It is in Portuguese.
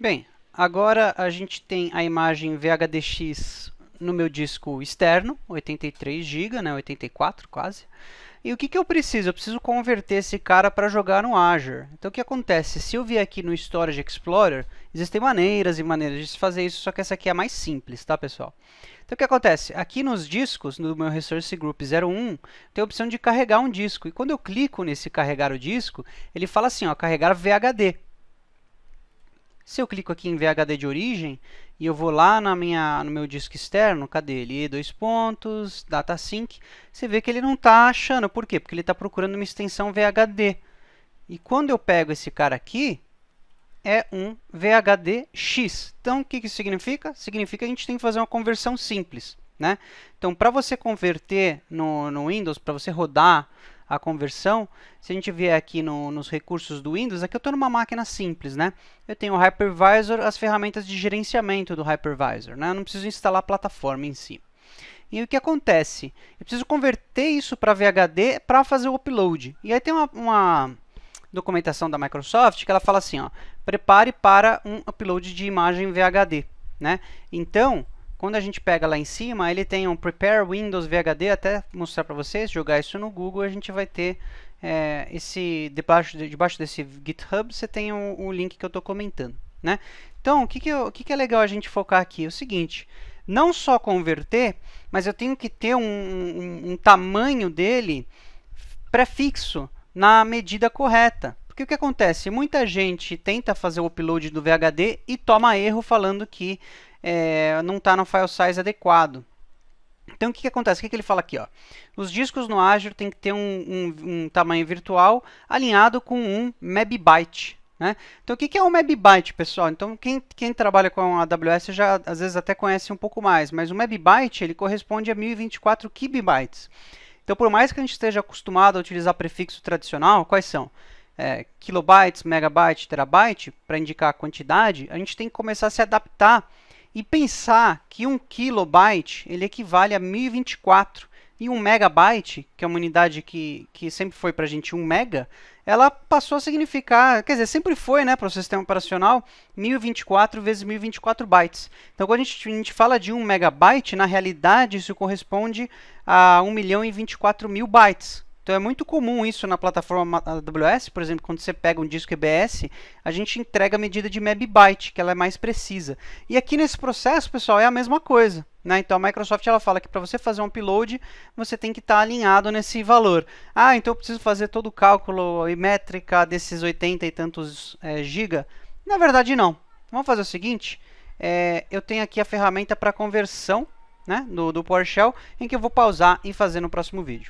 Bem, agora a gente tem a imagem VHDX no meu disco externo, 83 GB, né, 84 quase. E o que eu preciso? Eu preciso converter esse cara para jogar no Azure. Então o que acontece? Se eu vier aqui no Storage Explorer, existem maneiras e maneiras de se fazer isso, só que essa aqui é a mais simples, tá, pessoal? Então o que acontece? Aqui nos discos, no meu Resource Group 01, tem a opção de carregar um disco. E quando eu clico nesse carregar o disco, ele fala assim, ó, carregar VHD. Se eu clico aqui em VHD de origem e eu vou lá no meu disco externo, cadê ele? Dois pontos, datasync, você vê que ele não está achando. Por quê? Porque ele está procurando uma extensão VHD. E quando eu pego esse cara aqui, é um VHDX. Então, o que isso significa? Significa que a gente tem que fazer uma conversão simples, né? Então, para você converter no Windows, para você rodar a conversão, se a gente vier aqui nos recursos do Windows, aqui eu estou numa máquina simples, né? Eu tenho o Hypervisor, as ferramentas de gerenciamento do Hypervisor, né? Eu não preciso instalar a plataforma em si. E o que acontece? Eu preciso converter isso para VHD para fazer o upload. E aí tem uma documentação da Microsoft que ela fala assim, ó, prepare para um upload de imagem VHD, né? Então, quando a gente pega lá em cima, ele tem um Prepare Windows VHD, até mostrar para vocês, jogar isso no Google, a gente vai ter debaixo desse GitHub, você tem o link que eu estou comentando, né? Então, o que é legal a gente focar aqui? É o seguinte, não só converter, mas eu tenho que ter um tamanho dele prefixo na medida correta. Porque o que acontece? Muita gente tenta fazer o upload do VHD e toma erro falando que não está no file size adequado. Então, o que acontece? O que ele fala aqui? Ó? Os discos no Azure tem que ter um tamanho virtual alinhado com um MB. Né? Então, o que é um MB, pessoal? Então, quem trabalha com a AWS já às vezes até conhece um pouco mais, mas o MB ele corresponde a 1024 kibibytes. Então, por mais que a gente esteja acostumado a utilizar prefixo tradicional, quais são? Kilobytes, megabyte, terabyte, para indicar a quantidade, a gente tem que começar a se adaptar e pensar que 1 kilobyte ele equivale a 1024 e 1 megabyte, que é uma unidade que sempre foi para a gente 1 mega, ela passou a significar, quer dizer, sempre foi, né, para o sistema operacional, 1024 vezes 1024 bytes. Então, quando a gente fala de 1 megabyte, na realidade isso corresponde a 1.024.000 bytes. Então, é muito comum isso na plataforma AWS, por exemplo, quando você pega um disco EBS, a gente entrega a medida de megabyte, que ela é mais precisa. E aqui nesse processo, pessoal, é a mesma coisa. Né? Então, a Microsoft ela fala que para você fazer um upload, você tem que estar alinhado nesse valor. Ah, então eu preciso fazer todo o cálculo e métrica desses 80 e tantos giga? Na verdade, não. Vamos fazer o seguinte, eu tenho aqui a ferramenta para conversão, né, do PowerShell, em que eu vou pausar e fazer no próximo vídeo.